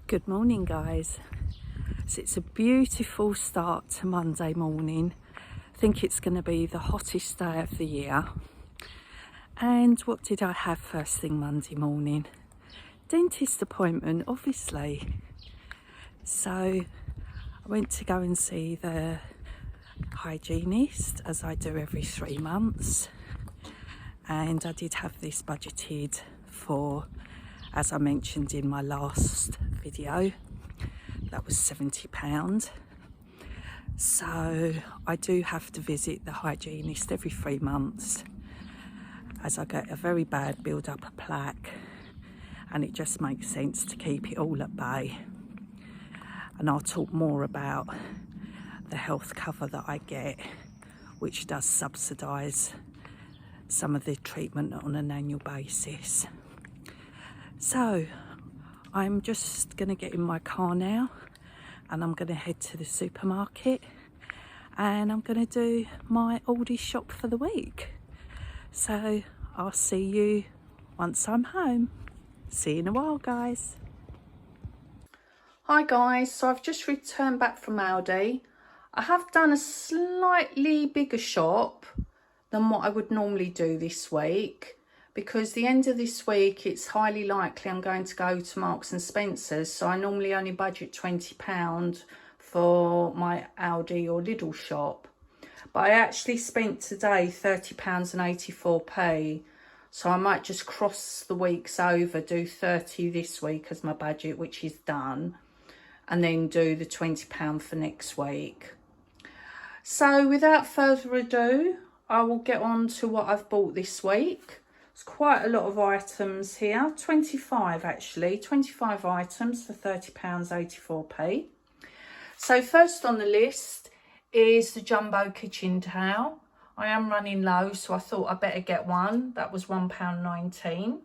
Good morning, guys. So it's a beautiful start to Monday morning. I think it's going to be the hottest day of the year. And what did I have first thing Monday morning? Dentist appointment, obviously. So I went to go and see the hygienist, as I do every 3 months. And I did have this budgeted for, as I mentioned in my last video, that was £70. So I do have to visit the hygienist every 3 months, as I get a very bad build up of plaque, and it just makes sense to keep it all at bay. And I'll talk more about the health cover that I get, which does subsidise some of the treatment on an annual basis. So I'm just going to get in my car now and I'm going to head to the supermarket and I'm going to do my Aldi shop for the week. So I'll see you once I'm home. See you in a while, guys. Hi guys, so I've just returned back from Aldi. I have done a slightly bigger shop than what I would normally do this week, because the end of this week it's highly likely I'm going to go to Marks and Spencer's, so I normally only budget £20 for my Aldi or Lidl shop. But I actually spent today £30.84, so I might just cross the weeks over, do 30 this week as my budget, which is done, and then do the £20 for next week. So without further ado, I will get on to what I've bought this week. It's quite a lot of items here, 25 actually, 25 items for £30.84. So first on the list is the jumbo kitchen towel. I am running low, so I thought I'd better get one. That was £1.19.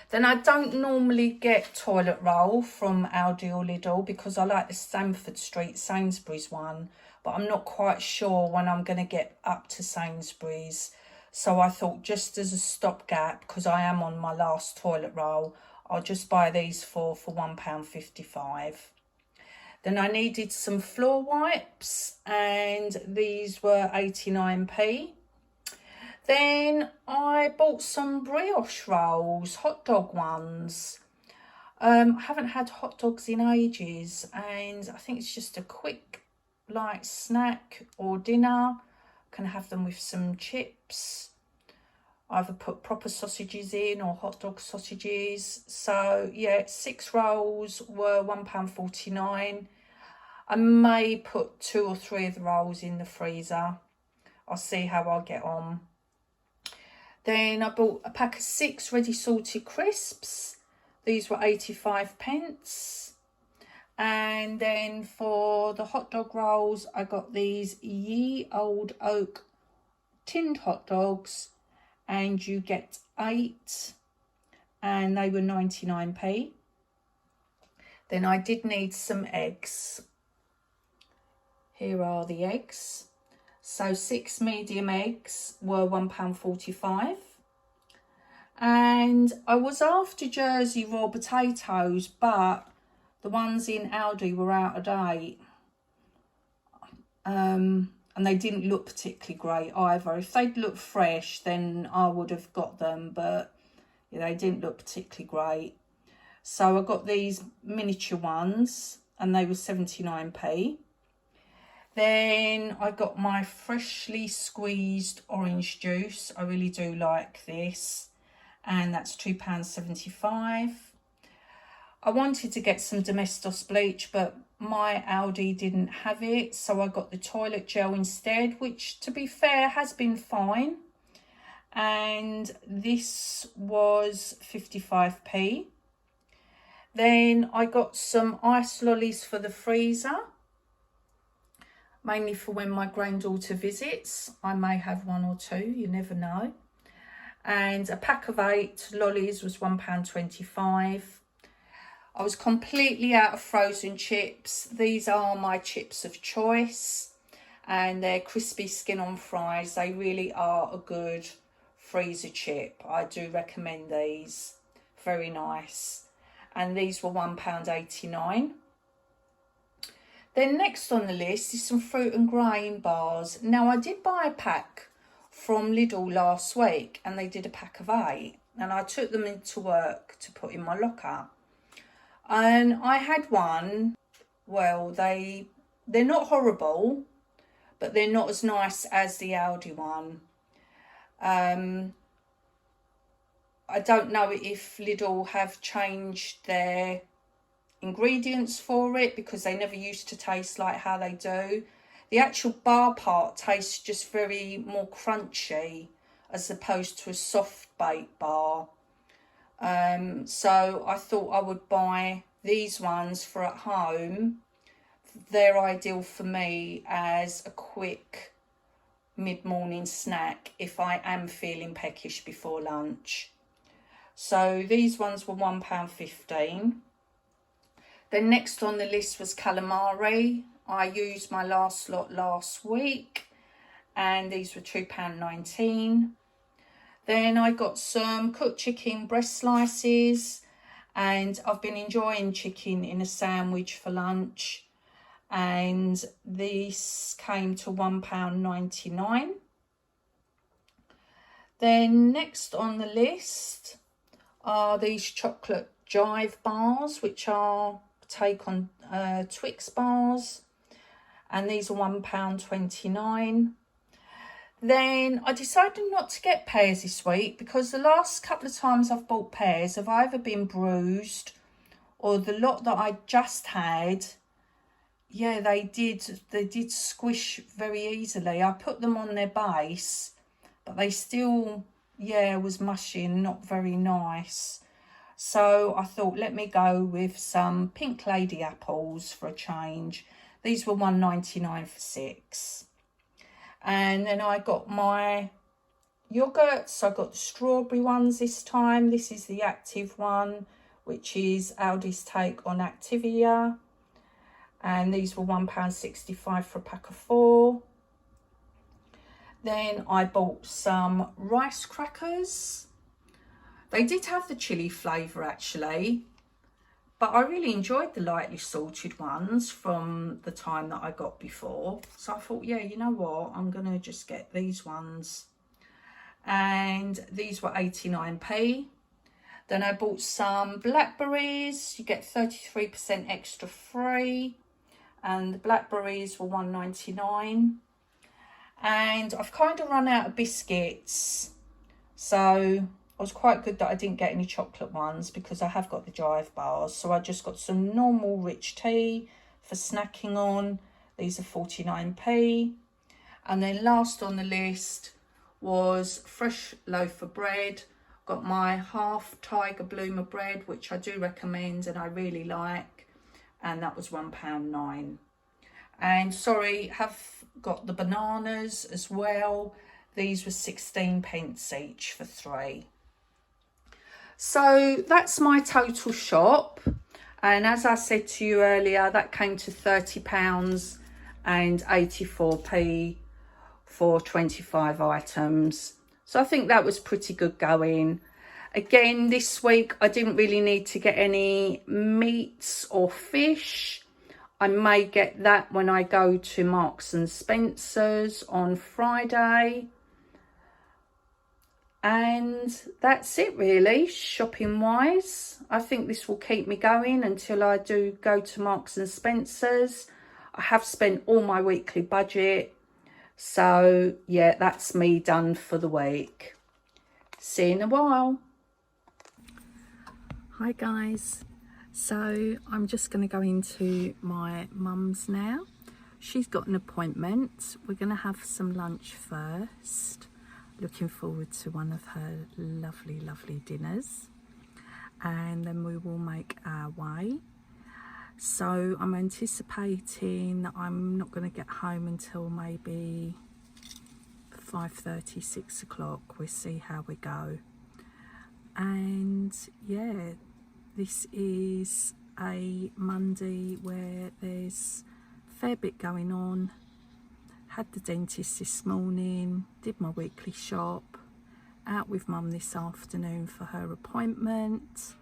Then I don't normally get toilet roll from Aldi or Lidl because I like the Stamford Street Sainsbury's one, but I'm not quite sure when I'm going to get up to Sainsbury's. So I thought, just as a stopgap, because I am on my last toilet roll, I'll just buy these for £1.55. Then I needed some floor wipes, and these were 89p. Then I bought some brioche rolls, hot dog ones. I haven't had hot dogs in ages, and I think it's just a quick like snack or dinner. Can have them with some chips. Either put proper sausages in or hot dog sausages. So yeah, 6 rolls were £1.49. I may put 2 or 3 of the rolls in the freezer. I'll see how I'll get on. Then I bought a pack of 6 ready salted crisps. These were 85p. And then for the hot dog rolls, I got these Ye Old Oak tinned hot dogs, and you get 8, and they were 99p. Then I did need some eggs. Here are the eggs. So 6 medium eggs were £1.45. And I was after Jersey raw potatoes, but the ones in Aldi were out of date. And they didn't look particularly great either. If they'd looked fresh, then I would have got them, but yeah, they didn't look particularly great. So I got these miniature ones, and they were 79p. Then I got my freshly squeezed orange juice. I really do like this, and that's £2.75. I wanted to get some Domestos bleach, but my Aldi didn't have it, so I got the toilet gel instead, which, to be fair, has been fine. And this was 55p. Then I got some ice lollies for the freezer, mainly for when my granddaughter visits. I may have 1 or 2, you never know. And a pack of 8 lollies was £1.25. I was completely out of frozen chips. These are my chips of choice, and they're crispy skin on fries. They really are a good freezer chip. I do recommend these. Very nice. and these were £1.89. Then next on the list is some fruit and grain bars. Now I did buy a pack from Lidl last week, and they did a pack of 8, and I took them into work to put in my locker. And I had one, well, they're not horrible, but they're not as nice as the Aldi one. I don't know if Lidl have changed their ingredients for it, because they never used to taste like how they do. The actual bar part tastes just very more crunchy as opposed to a soft baked bar. So I thought I would buy these ones for at home. They're ideal for me as a quick mid-morning snack if I am feeling peckish before lunch. So these ones were £1.15. Then next on the list was calamari. I used my last lot last week, and these were £2.19. Then I got some cooked chicken breast slices, and I've been enjoying chicken in a sandwich for lunch, and this came to £1.99. Then next on the list are these chocolate jive bars, which are take on Twix bars, and these are £1.29. Then I decided not to get pears this week, because the last couple of times I've bought pears have either been bruised, or the lot that I just had, yeah, they did squish very easily. I put them on their base, but they still, yeah, was mushy and not very nice. So I thought, let me go with some pink lady apples for a change. These were £1.99 for 6. And then I got my yogurts. I got the strawberry ones this time. This is the active one, which is Aldi's take on Activia. And these were £1.65 for a pack of 4. Then I bought some rice crackers. They did have the chilli flavour actually, but I really enjoyed the lightly salted ones from the time that I got before. So I thought, yeah, you know what, I'm going to just get these ones. And these were 89p. Then I bought some blackberries. You get 33% extra free. And the blackberries were £1.99. And I've kind of run out of biscuits. So I was quite good that I didn't get any chocolate ones, because I have got the jive bars. So I just got some normal rich tea for snacking on. These are 49p. And then last on the list was fresh loaf of bread. Got my half tiger bloomer bread, which I do recommend and I really like. And that was £1.09. And sorry, have got the bananas as well. These were 16p each for 3. So that's my total shop, and as I said to you earlier, that came to £30 and 84p for 25 items. So I think that was pretty good going. Again, this week I didn't really need to get any meats or fish. I may get that when I go to Marks and Spencer's on Friday. And that's it really, shopping wise. I think this will keep me going until I do go to Marks and Spencer's. I have spent all my weekly budget. So yeah, that's me done for the week. See you in a while. Hi guys. So I'm just going to go into my mum's now. She's got an appointment. We're going to have some lunch first. Looking forward to one of her lovely dinners, and then we will make our way. So I'm anticipating that I'm not going to get home until maybe 5:30, 6 o'clock. We'll see how we go. And yeah, this is a Monday where there's a fair bit going on. Had the dentist this morning, did my weekly shop, out with mum this afternoon for her appointment,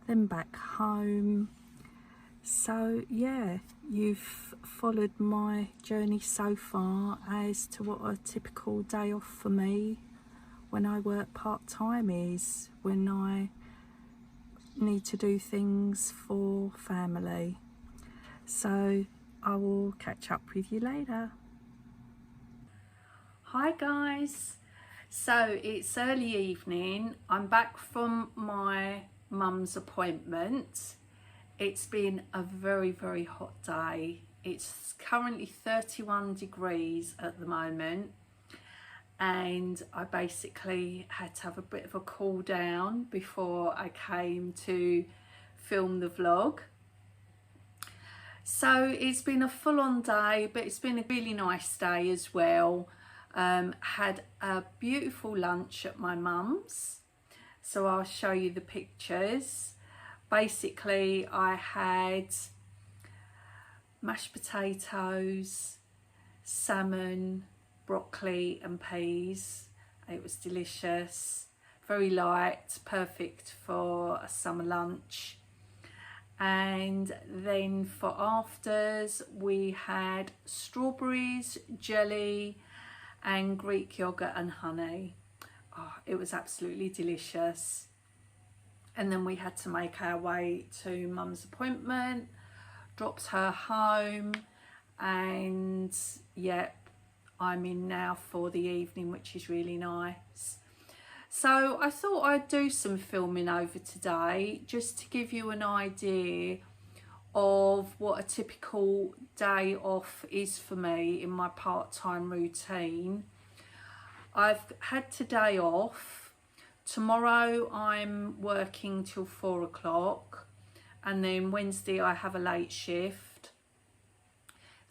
then back home. So yeah, you've followed my journey so far as to what a typical day off for me when I work part-time is, when I need to do things for family. So I will catch up with you later. Hi guys, so it's early evening. I'm back from my mum's appointment. It's been a very, very hot day. It's currently 31 degrees at the moment, and I basically had to have a bit of a cool down before I came to film the vlog. So it's been a full-on day, but it's been a really nice day as well. Had a beautiful lunch at my mum's, so I'll show you the pictures. Basically, I had mashed potatoes, salmon, broccoli and peas. It was delicious, very light, perfect for a summer lunch. And then for afters, we had strawberries, jelly and Greek yogurt and honey. Oh, it was absolutely delicious. And then we had to make our way to mum's appointment, dropped her home, and yeah, I'm in now for the evening, which is really nice. So I thought I'd do some filming over today just to give you an idea of what a typical day off is for me in my part-time routine. I've had today off. Tomorrow I'm working till 4 o'clock, and then Wednesday I have a late shift.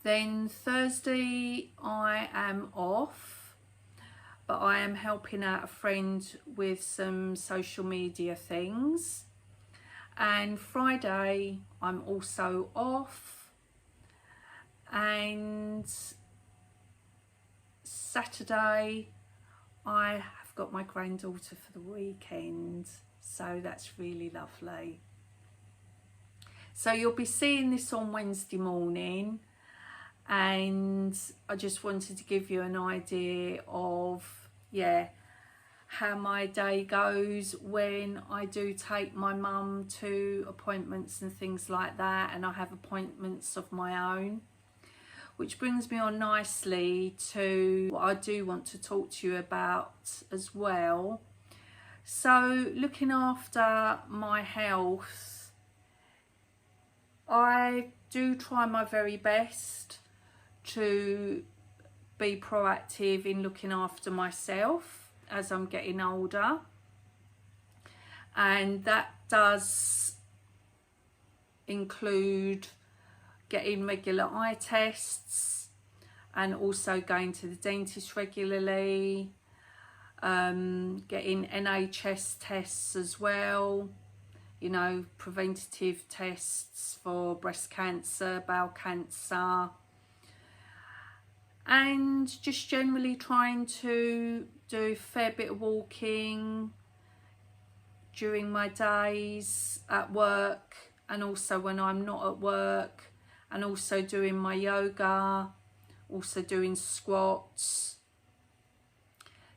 Then Thursday I am off, but I am helping out a friend with some social media things. And Friday I'm also off, and Saturday I have got my granddaughter for the weekend, so that's really lovely. So you'll be seeing this on Wednesday morning, and I just wanted to give you an idea of, yeah, how my day goes when I do take my mum to appointments and things like that, and I have appointments of my own. Which brings me on nicely to what I do want to talk to you about as well. So looking after my health, I do try my very best to be proactive in looking after myself as I'm getting older, and that does include getting regular eye tests and also going to the dentist regularly, getting NHS tests as well, you know, preventative tests for breast cancer, bowel cancer, and just generally trying to do a fair bit of walking during my days at work and also when I'm not at work, and also doing my yoga, also doing squats.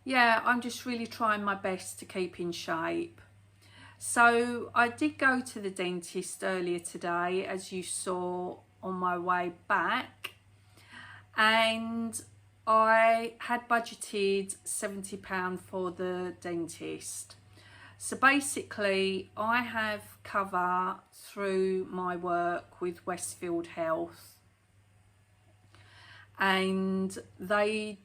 Yeah, I'm just really trying my best to keep in shape. So I did go to the dentist earlier today, as you saw on my way back, and I had budgeted £70 for the dentist. So basically I have cover through my work with Westfield Health, and they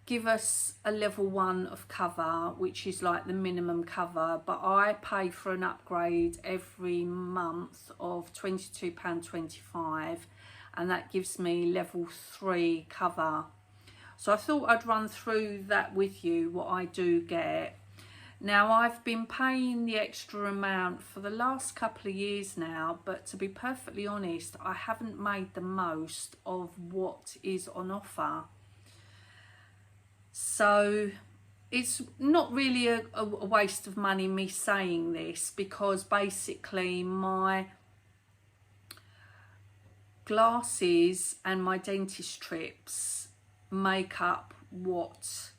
give us a level 1 of cover, which is like the minimum cover, but I pay for an upgrade every month of £22.25, and that gives me level 3 cover. So I thought I'd run through that with you, what I do get. Now, I've been paying the extra amount for the last couple of years now, but to be perfectly honest, I haven't made the most of what is on offer. So it's not really a waste of money me saying this, because basically my glasses and my dentist trips make up what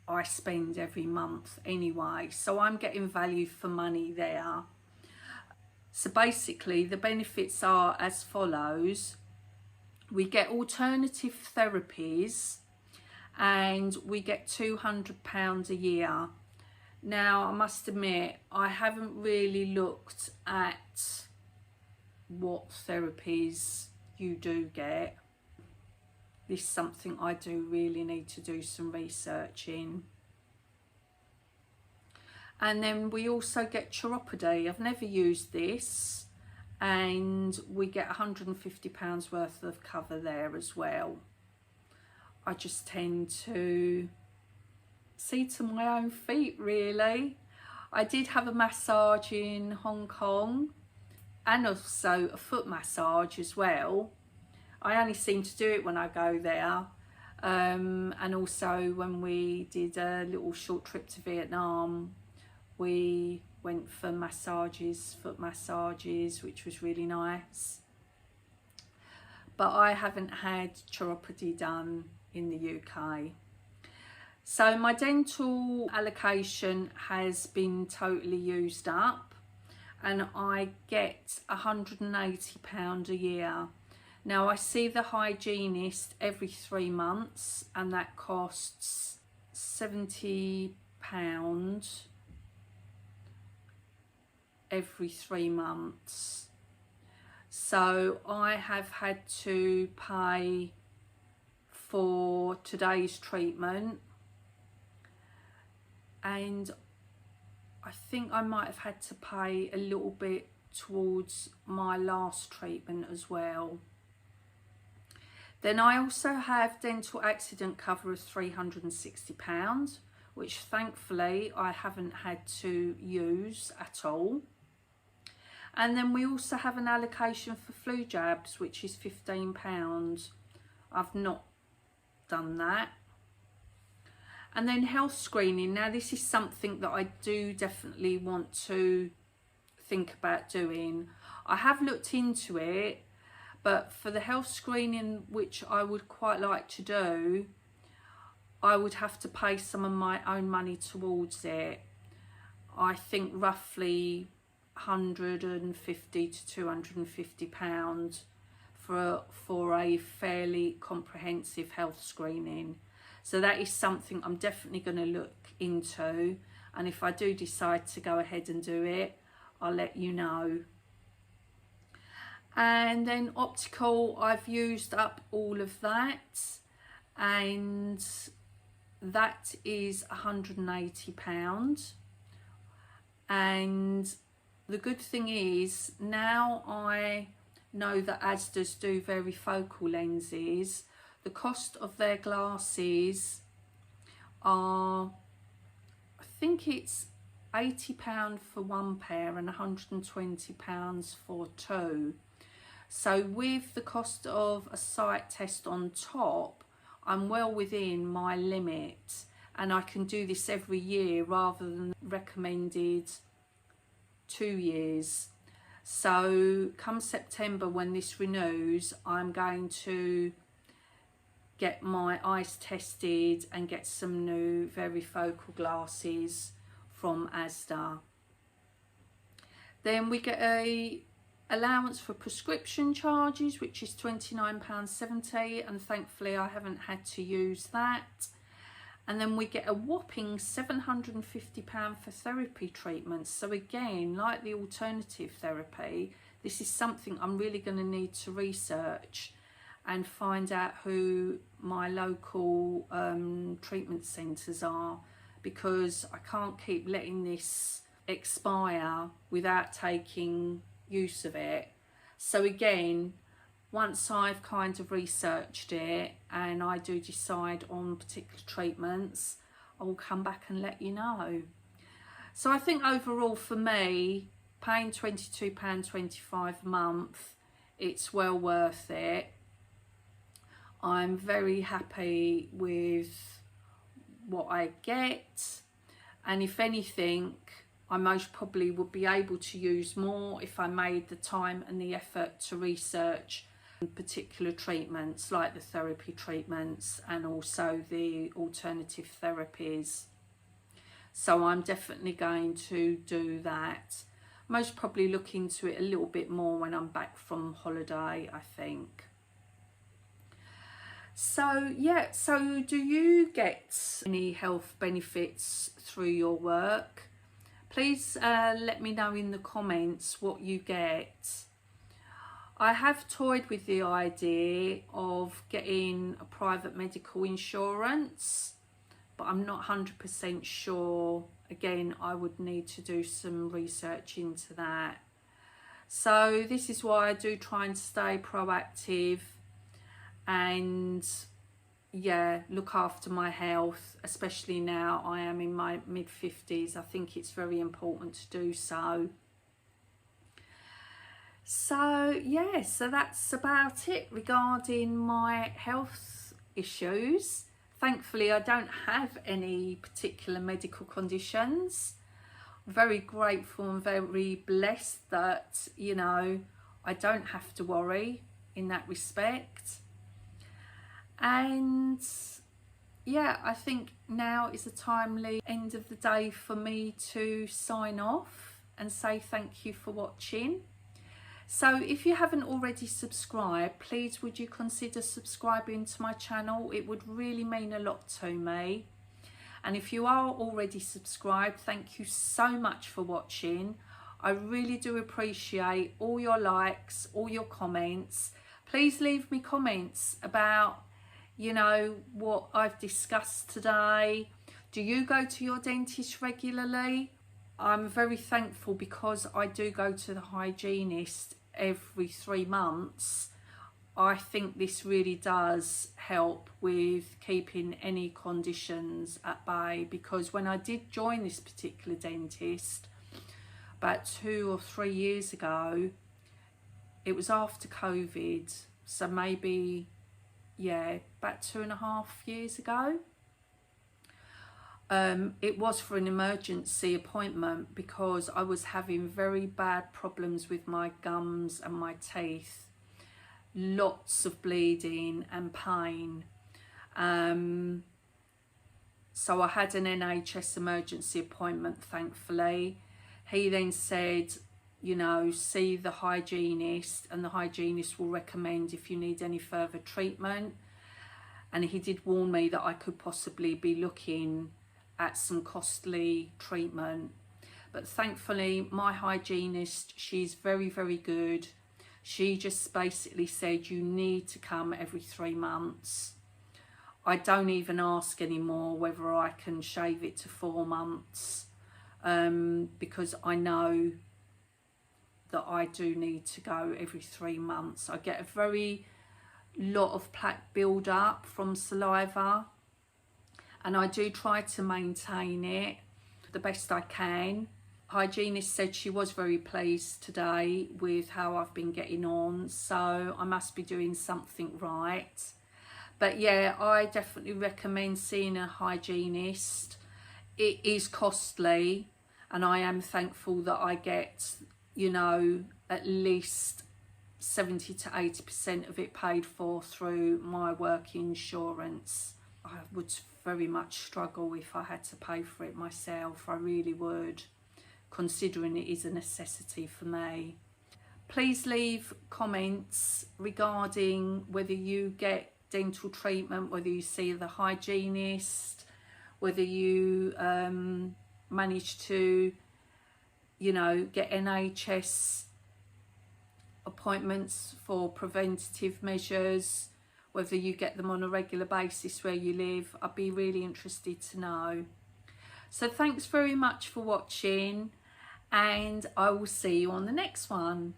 I spend every month anyway, so I'm getting value for money there. So basically the benefits are as follows. We get alternative therapies and we get £200 a year. Now I must admit I haven't really looked at what therapies you do get. This is something I do really need to do some research in. And then we also get chiropody. I've never used this, and we get £150 worth of cover there as well. I just tend to see to my own feet really. I did have a massage in Hong Kong and also a foot massage as well. I only seem to do it when I go there, and also when we did a little short trip to Vietnam, we went for massages, foot massages, which was really nice. But I haven't had chiropody done in the UK. So my dental allocation has been totally used up, and I get £180 a year. Now I see the hygienist every 3 months, and that costs £70 every 3 months. So I have had to pay for today's treatment, and I think I might have had to pay a little bit towards my last treatment as well. Then I also have dental accident cover of £360, which thankfully I haven't had to use at all. And then we also have an allocation for flu jabs, which is £15. I've not done that. And then health screening. Now this is something that I do definitely want to think about doing. I have looked into it, but for the health screening, which I would quite like to do, I would have to pay some of my own money towards it. I think roughly £150 to £250 for a fairly comprehensive health screening. So that is something I'm definitely going to look into, and if I do decide to go ahead and do it, I'll let you know. And then optical, I've used up all of that, and that is £180. And the good thing is, now I know that Asda's do varifocal lenses. The cost of their glasses are, I think it's £80 for one pair and £120 for two. So with the cost of a sight test on top, I'm well within my limit, and I can do this every year rather than recommended 2 years. So come September, when this renews, I'm going to get my eyes tested and get some new varifocal glasses from Asda. Then we get a allowance for prescription charges, which is £29.70, and thankfully I haven't had to use that. And then we get a whopping £750 for therapy treatments. So again, like the alternative therapy, this is something I'm really going to need to research and find out who my local treatment centres are, because I can't keep letting this expire without taking use of it. So again, once I've kind of researched it and I do decide on particular treatments, I will come back and let you know. So I think overall for me, paying £22.25 a month, it's well worth it. I'm very happy with what I get, and if anything, I most probably would be able to use more if I made the time and the effort to research particular treatments like the therapy treatments and also the alternative therapies. So I'm definitely going to do that. Most probably look into it a little bit more when I'm back from holiday, I think. So yeah, so do you get any health benefits through your work? Please let me know in the comments what you get. I have toyed with the idea of getting a private medical insurance, but I'm not 100% sure. Again, I would need to do some research into that. So this is why I do try and stay proactive and yeah, look after my health, especially now I am in my mid-50s. I think it's very important to do so. So yeah, so that's about it regarding my health issues. Thankfully, I don't have any particular medical conditions. I'm very grateful and very blessed that, you know, I don't have to worry in that respect. And yeah, I think now is a timely end of the day for me to sign off and say thank you for watching. So if you haven't already subscribed, please would you consider subscribing to my channel? It would really mean a lot to me. And if you are already subscribed, thank you so much for watching. I really do appreciate all your likes, all your comments. Please leave me comments about, you know, what I've discussed today. Do you go to your dentist regularly? I'm very thankful because I do go to the hygienist every 3 months. I think this really does help with keeping any conditions at bay, because when I did join this particular dentist about 2 or 3 years ago, it was after COVID, so maybe, yeah, about 2.5 years ago. It was for an emergency appointment because I was having very bad problems with my gums and my teeth. Lots of bleeding and pain. So I had an NHS emergency appointment, thankfully. He then said, you know, see the hygienist, and the hygienist will recommend if you need any further treatment. And he did warn me that I could possibly be looking at some costly treatment. But thankfully, my hygienist, she's very, very good. She just basically said, you need to come every 3 months. I don't even ask anymore whether I can shave it to 4 months, because I know that I do need to go every 3 months. I get a very lot of plaque build up from saliva, and I do try to maintain it the best I can. Hygienist said she was very pleased today with how I've been getting on, so I must be doing something right. But yeah, I definitely recommend seeing a hygienist. It is costly, and I am thankful that I get, you know, at least 70 to 80% of it paid for through my work insurance. I would very much struggle if I had to pay for it myself. I really would, considering it is a necessity for me. Please leave comments regarding whether you get dental treatment, whether you see the hygienist, whether you manage to, you know, get NHS appointments for preventative measures, whether you get them on a regular basis where you live. I'd be really interested to know. So thanks very much for watching, and I will see you on the next one.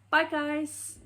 Bye guys.